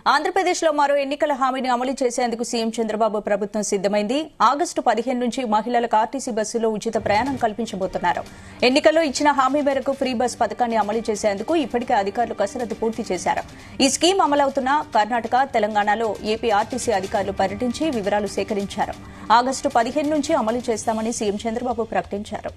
ఆంధ్రప్రదేశ్లో మరో ఎన్నికల హామీని అమలు చేసేందుకు సీఎం చంద్రబాబు ప్రభుత్వం సిద్దమైంది. ఆగస్టు 15 నుంచి మహిళలకు ఆర్టీసీ బస్సులో ఉచిత ప్రయాణం కల్పించబోతున్నారు. ఎన్నికల్లో ఇచ్చిన హామీ మేరకు ఫ్రీ బస్ పథకాన్ని అమలు చేసేందుకు ఇప్పటికే అధికారులు కసరత్తు పూర్తి చేశారు. ఈ స్కీమ్ అమలవుతున్న కర్ణాటక, తెలంగాణలో ఏపీ ఆర్టీసీ అధికారులు పర్యటించి వివరాలు సేకరించారు. ఆగస్టు 15 నుంచి అమలు చేస్తామని సీఎం చంద్రబాబు ప్రకటించారు.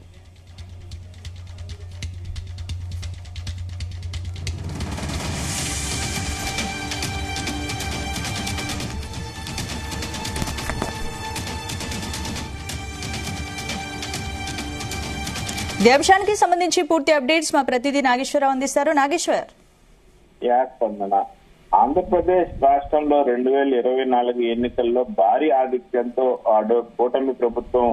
ఈ అంశానికి సంబంధించి పూర్తి అప్డేట్స్ మా ప్రతినిధి నాగేశ్వరరావు అందిస్తారు. నాగేశ్వర్, ఆంధ్రప్రదేశ్ రాష్ట్రంలో 2024 ఎన్నికల్లో భారీ ఆధిక్యంతో కూటమి ప్రభుత్వం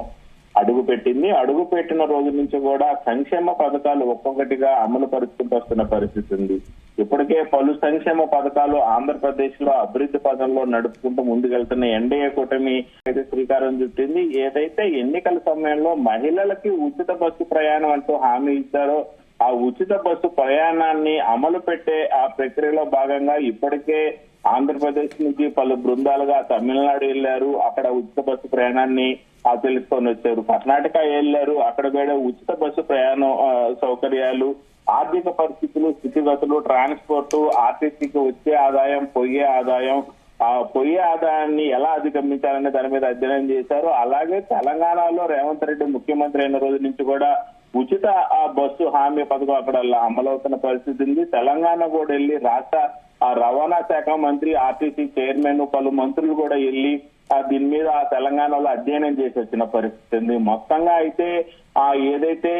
అడుగుపెట్టింది. అడుగుపెట్టిన రోజు నుంచి కూడా సంక్షేమ పథకాలు ఒక్కొక్కటిగా అమలు పరుచుకుంటూ వస్తున్న పరిస్థితి ఉంది. ఇప్పటికే పలు సంక్షేమ పథకాలు ఆంధ్రప్రదేశ్ లో అభివృద్ధి పదంలో నడుపుకుంటూ ముందుకెళ్తున్న ఎన్డీఏ కూటమి అయితే శ్రీకారం చుట్టింది. ఏదైతే ఎన్నికల సమయంలో మహిళలకి ఉచిత బస్సు ప్రయాణం అంటూ హామీ ఇచ్చారో ఆ ఉచిత బస్సు ప్రయాణాన్ని అమలు పెట్టే ఆ ప్రక్రియలో భాగంగా ఇప్పటికే ఆంధ్రప్రదేశ్ నుంచి పలు బృందాలుగా తమిళనాడు వెళ్లారు. అక్కడ ఉచిత బస్సు ప్రయాణాన్ని తెలుసుకొని వచ్చారు. కర్ణాటక వెళ్లారు. అక్కడ కూడా ఉచిత బస్సు ప్రయాణం సౌకర్యాలు, ఆర్థిక పరిస్థితులు, స్థితిగతులు, ట్రాన్స్పోర్ట్, ఆర్టీసీకి వచ్చే ఆదాయం, పోయే ఆదాయం, పొయ్యి ఆదాయాన్ని ఎలా అధిగమించాలనే దాని మీద అధ్యయనం చేశారు. అలాగే తెలంగాణలో రేవంత్ రెడ్డి ముఖ్యమంత్రి అయిన రోజు నుంచి కూడా ఉచిత బస్సు హామీ పథకం అక్కడ అమలవుతున్న పరిస్థితి ఉంది. తెలంగాణ కూడా వెళ్లి రాష్ట్ర రవాణా శాఖ మంత్రి, ఆర్టీసీ చైర్మన్, పలు మంత్రులు కూడా వెళ్లి దీని మీద తెలంగాణలో అధ్యయనం చేసి వచ్చిన పరిస్థితి ఉంది. మొత్తంగా అయితే ఏదైతే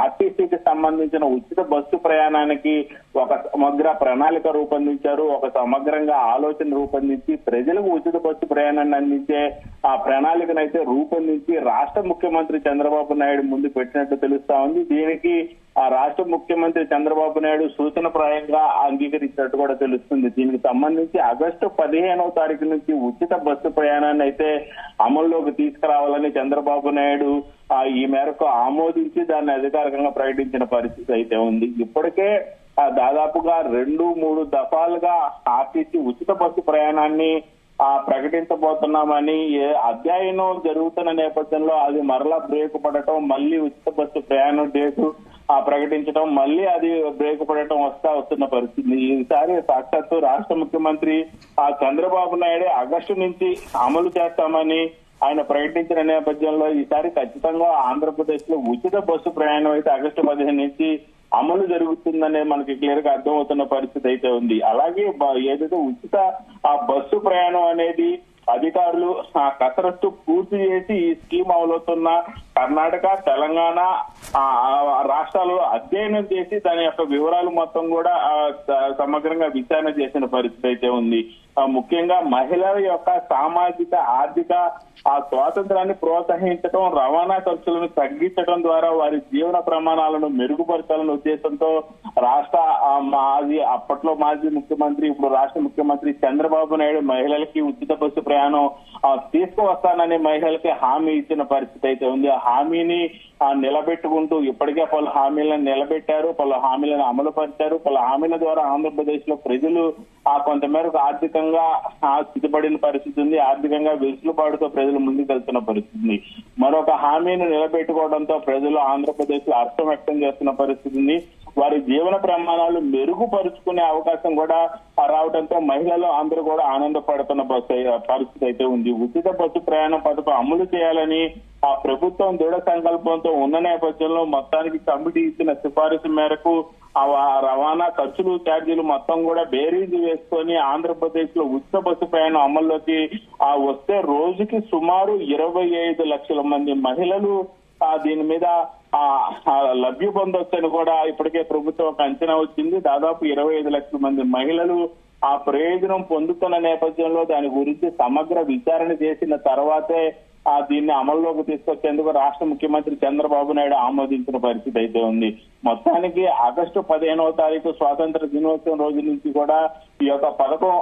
ఆర్టీసీకి సంబంధించిన ఉచిత బస్సు ప్రయాణానికి ఒక సమగ్ర ప్రణాళిక రూపొందించారు. ఒక సమగ్రంగా ఆలోచన రూపొందించి ప్రజలకు ఉచిత బస్సు ప్రయాణాన్ని అందించే ఆ ప్రణాళికనైతే రూపొందించి రాష్ట్ర ముఖ్యమంత్రి చంద్రబాబు నాయుడు ముందు పెట్టినట్టు తెలుస్తా ఉంది. దీనికి ఆ రాష్ట్ర ముఖ్యమంత్రి చంద్రబాబు నాయుడు సూచనప్రాయంగా అంగీకరించినట్టు కూడా తెలుస్తుంది. దీనికి సంబంధించి ఆగస్టు 15వ తారీఖు నుంచి ఉచిత బస్సు ప్రయాణాన్ని అయితే అమల్లోకి తీసుకురావాలని చంద్రబాబు నాయుడు ఈ మేరకు ఆమోదించి దాన్ని అధికారికంగా ప్రకటించిన పరిస్థితి అయితే ఉంది. ఇప్పటికే దాదాపుగా 2-3 దఫాలుగా ఆర్టీసీ ఉచిత బస్సు ప్రయాణాన్ని ప్రకటించబోతున్నామని అధ్యయనం జరుగుతున్న నేపథ్యంలో అది మరలా బ్రేక్ పడటం, మళ్ళీ ఉచిత బస్సు ప్రయాణం డేటు ప్రకటించడం, మళ్ళీ అది బ్రేక్ పడటం వస్తున్న పరిస్థితి. ఈసారి సాక్షాత్తు రాష్ట్ర ముఖ్యమంత్రి చంద్రబాబు నాయుడు ఆగస్టు నుంచి అమలు చేస్తామని ఆయన ప్రకటించిన నేపథ్యంలో ఈసారి ఖచ్చితంగా ఆంధ్రప్రదేశ్ లో ఉచిత బస్సు ప్రయాణం అయితే ఆగస్టు 15 నుంచి అమలు జరుగుతుందనే మనకి క్లియర్ గా అర్థమవుతున్న పరిస్థితి అయితే ఉంది. అలాగే ఏదైతే ఉచిత బస్సు ప్రయాణం అనేది అధికారులు కసరత్తు పూర్తి చేసి ఈ స్కీమ్ అమలవుతున్న కర్ణాటక, తెలంగాణ రాష్ట్రాలు అధ్యయనం చేసి దాని యొక్క వివరాలు మొత్తం కూడా సమగ్రంగా విచారణ చేసిన పరిస్థితి అయితే ఉంది. ముఖ్యంగా మహిళల యొక్క సామాజిక, ఆర్థిక స్వాతంత్రాన్ని ప్రోత్సహించడం, రవాణా ఖర్చులను తగ్గించడం ద్వారా వారి జీవన ప్రమాణాలను మెరుగుపరచాలనే ఉద్దేశంతో రాష్ట్ర అప్పట్లో మాజీ ముఖ్యమంత్రి, ఇప్పుడు రాష్ట్ర ముఖ్యమంత్రి చంద్రబాబు నాయుడు మహిళలకి ఉచిత బస్సు ప్రయాణం తీసుకువస్తానని మహిళలకి హామీ ఇచ్చిన పరిస్థితి అయితే ఉంది. ఆ హామీని నిలబెట్టుకుంటూ ఇప్పటికే పలు హామీలను నిలబెట్టారు, పలు హామీలను అమలు పరిచారు. పలు హామీల ద్వారా ఆంధ్రప్రదేశ్ లో ప్రజలు కొంతమేరకు ఆర్థికంగా స్థితిపడిన పరిస్థితి ఉంది. ఆర్థికంగా వెసులుబాటుతో ప్రజలు ముందుకెళ్తున్న పరిస్థితి ఉంది. మరొక హామీని నిలబెట్టుకోవడంతో ప్రజలు ఆంధ్రప్రదేశ్ లో హర్షం వ్యక్తం చేస్తున్న పరిస్థితి ఉంది. వారి జీవన ప్రమాణాలు మెరుగుపరుచుకునే అవకాశం కూడా రావడంతో మహిళలు అందరూ కూడా ఆనందపడుతున్న పరిస్థితి అయితే ఉంది. ఉచిత బస్సు ప్రయాణ పథకం అమలు చేయాలని ప్రభుత్వం దృఢ సంకల్పంతో ఉన్న నేపథ్యంలో మొత్తానికి కమిటీ ఇచ్చిన సిఫారసు మేరకు రవాణా ఖర్చులు, ఛార్జీలు మొత్తం కూడా బేరీజు వేసుకొని ఆంధ్రప్రదేశ్ లో ఉచిత బస్సు ప్రయాణం అమల్లోకి వస్తే రోజుకి సుమారు 25 లక్షల మంది మహిళలు దీని మీద లబ్ధి పొందొచ్చని కూడా ఇప్పటికే ప్రభుత్వం ఒక అంచనా వచ్చింది. దాదాపు 25 లక్షల మంది మహిళలు ఆ ప్రయోజనం పొందుతున్న నేపథ్యంలో దాని గురించి సమగ్ర విచారణ చేసిన తర్వాతే దీన్ని అమల్లోకి తీసుకొచ్చేందుకు రాష్ట్ర ముఖ్యమంత్రి చంద్రబాబు నాయుడు ఆమోదించిన పరిస్థితి అయితే ఉంది. మొత్తానికి ఆగస్టు 15వ తారీఖు స్వాతంత్ర దినోత్సవం రోజు నుంచి కూడా ఈ యొక్క పథకం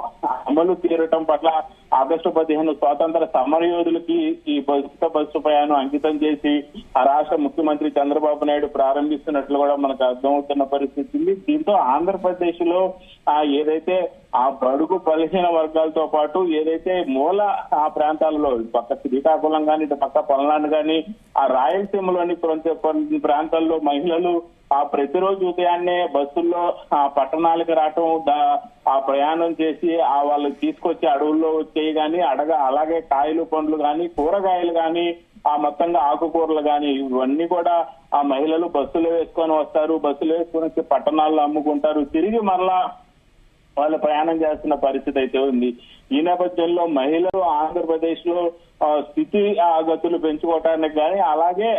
అమలు తీరటం పట్ల ఆగస్టు 15 స్వాతంత్ర సమరయోధులకి ఈ ఉచిత బస్సు ప్రయాణం అంకితం చేసి ఆ రాష్ట్ర ముఖ్యమంత్రి చంద్రబాబు నాయుడు ప్రారంభిస్తున్నట్లు కూడా మనకు అర్థమవుతున్న పరిస్థితి ఉంది. దీంతో ఆంధ్రప్రదేశ్ లో ఏదైతే ఆ బడుగు బలహీన వర్గాలతో పాటు ఏదైతే మూల ఆ ప్రాంతాలలో పక్క శ్రీకాకుళం కానీ ఇటు పక్క పల్నాడు కానీ ఆ రాయలసీమలోని కొన్ని ప్రాంతాల్లో మహిళలు ఆ ప్రతిరోజు ఉదయాన్నే బస్సుల్లో ఆ పట్టణాలకు రావటం ఆ ప్రయాణం చేసి ఆ వాళ్ళు తీసుకొచ్చి అడవుల్లో వచ్చేవి కానీ అలాగే కాయలు పండ్లు కానీ కూరగాయలు కానీ ఆ మొత్తంగా ఆకుకూరలు కానీ ఇవన్నీ కూడా ఆ మహిళలు బస్సులు వేసుకొని వస్తారు. బస్సులు వేసుకొని వచ్చి పట్టణాల్లో అమ్ముకుంటారు. తిరిగి మరలా వాళ్ళు ప్రయాణం చేస్తున్న పరిస్థితి అయితే ఉంది. ఈ నేపథ్యంలో మహిళలు ఆంధ్రప్రదేశ్ లో స్థితి గతులు పెంచుకోవటానికి కానీ అలాగే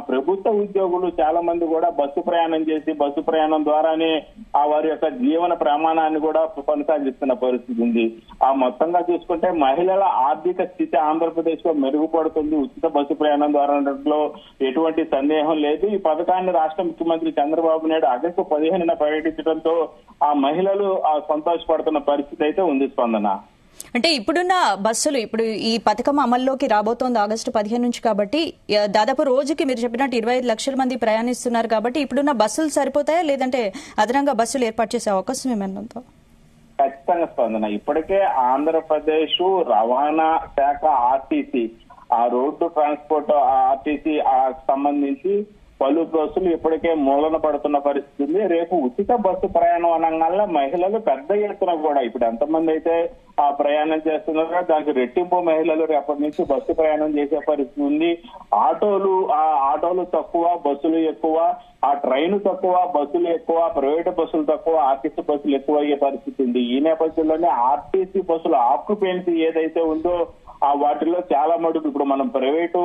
ప్రభుత్వ ఉద్యోగులు చాలా మంది కూడా బస్సు ప్రయాణం చేసి బస్సు ప్రయాణం ద్వారానే ఆ వారి యొక్క జీవన ప్రమాణాన్ని కూడా కొనసాగిస్తున్న పరిస్థితి ఉంది. ఆ మొత్తంగా చూసుకుంటే మహిళల ఆర్థిక స్థితి ఆంధ్రప్రదేశ్ లో మెరుగుపడుతుంది ఉచిత బస్సు ప్రయాణం ద్వారా ఎటువంటి సందేహం లేదు. ఈ పథకాన్ని రాష్ట్ర ముఖ్యమంత్రి చంద్రబాబు నాయుడు ఆగస్టు 15న ప్రకటించడంతో ఆ మహిళలు సంతోషపడుతున్న పరిస్థితి అయితే ఉంది. స్పందన అంటే ఇప్పుడున్న బస్సులు ఇప్పుడు ఈ పథకం అమల్లోకి రాబోతోంది ఆగస్టు 15 నుంచి కాబట్టి దాదాపు రోజుకి మీరు చెప్పినట్టు 25 లక్షల మంది ప్రయాణిస్తున్నారు కాబట్టి ఇప్పుడున్న బస్సులు సరిపోతాయా లేదంటే అదనంగా బస్సులు ఏర్పాటు చేసే అవకాశం ఏమైనా ఉందా? ఖచ్చితంగా స్పందన. ఇప్పటికే ఆంధ్రప్రదేశ్ రవాణా శాఖ ఆర్టీసీ ఆ రోడ్డు ట్రాన్స్పోర్ట్ ఆర్టీసీ సంబంధించి పలు బస్సులు ఇప్పటికే మూలన పడుతున్న పరిస్థితి ఉంది. రేపు ఉచిత బస్సు ప్రయాణం అనగానే మహిళలు పెద్ద ఎత్తున కూడా ఇప్పుడు ఎంతమంది అయితే ఆ ప్రయాణం చేస్తున్నారో దానికి రెట్టింపు మహిళలు రేపటి నుంచి బస్సు ప్రయాణం చేసే పరిస్థితి ఉంది. ఆటోలు తక్కువ, బస్సులు ఎక్కువ, ఆ ట్రైన్ తక్కువ, బస్సులు ఎక్కువ, ప్రైవేటు బస్సులు తక్కువ, ఆర్టీసీ బస్సులు ఎక్కువ అయ్యే పరిస్థితి ఉంది. ఈ నేపథ్యంలోనే ఆర్టీసీ బస్సుల ఆక్యుపెన్సీ ఏదైతే ఉందో ఆ వాటిలో చాలా మటుకు ఇప్పుడు మనం ప్రైవేటు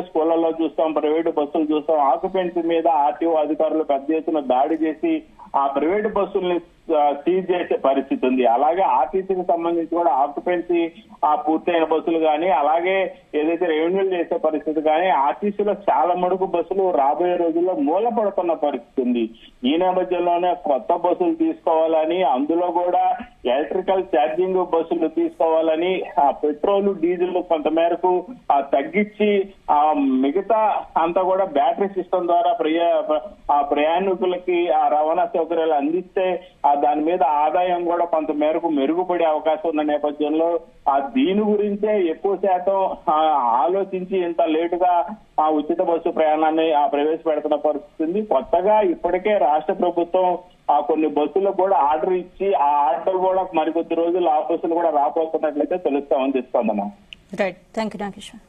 స్కూళ్లలో చూస్తాం, ప్రైవేటు బస్సులు చూస్తాం. ఆక్యుపెన్సీ మీద ఆర్టీఓ అధికారులు పెద్ద ఎత్తున దాడి చేసి ఆ ప్రైవేటు బస్సుల్ని సీజ్ చేసే పరిస్థితి ఉంది. అలాగే ఆర్టీసీకి సంబంధించి కూడా ఆక్యుపెన్సీ పూర్తయిన బస్సులు కానీ అలాగే ఏదైతే రెవెన్యూలు చేసే పరిస్థితి కానీ ఆర్టీసీలో చాలా మడుగు బస్సులు రాబోయే రోజుల్లో మూలపడుతున్న పరిస్థితి ఉంది. ఈ నేపథ్యంలోనే కొత్త బస్సులు తీసుకోవాలని అందులో కూడా ఎలక్ట్రికల్ ఛార్జింగ్ బస్సులు తీసుకోవాలని ఆ పెట్రోల్ డీజిల్ కొంతమేరకు తగ్గించి ఆ మిగతా అంతా కూడా బ్యాటరీ సిస్టమ్ ద్వారా ప్రయాణికులకి ఆ రవాణా సౌకర్యాలు అందిస్తే దాని మీద ఆదాయం కూడా కొంత మేరకు మెరుగుపడే అవకాశం ఉన్న నేపథ్యంలో దీని గురించే ఎక్కువ శాతం ఆలోచించి ఇంత లేటుగా ఆ ఉచిత బస్సు ప్రయాణాన్ని ప్రవేశపెడుతున్న పరిస్థితి ఉంది. కొత్తగా ఇప్పటికే రాష్ట్ర ప్రభుత్వం కొన్ని బస్సులకు కూడా ఆర్డర్ ఇచ్చి ఆ ఆర్డర్ కూడా మరికొద్ది రోజులు ఆ బస్సులు కూడా రాబోతున్నట్లయితే తెలుస్తా ఉంది. Right, thank you Nageshwar.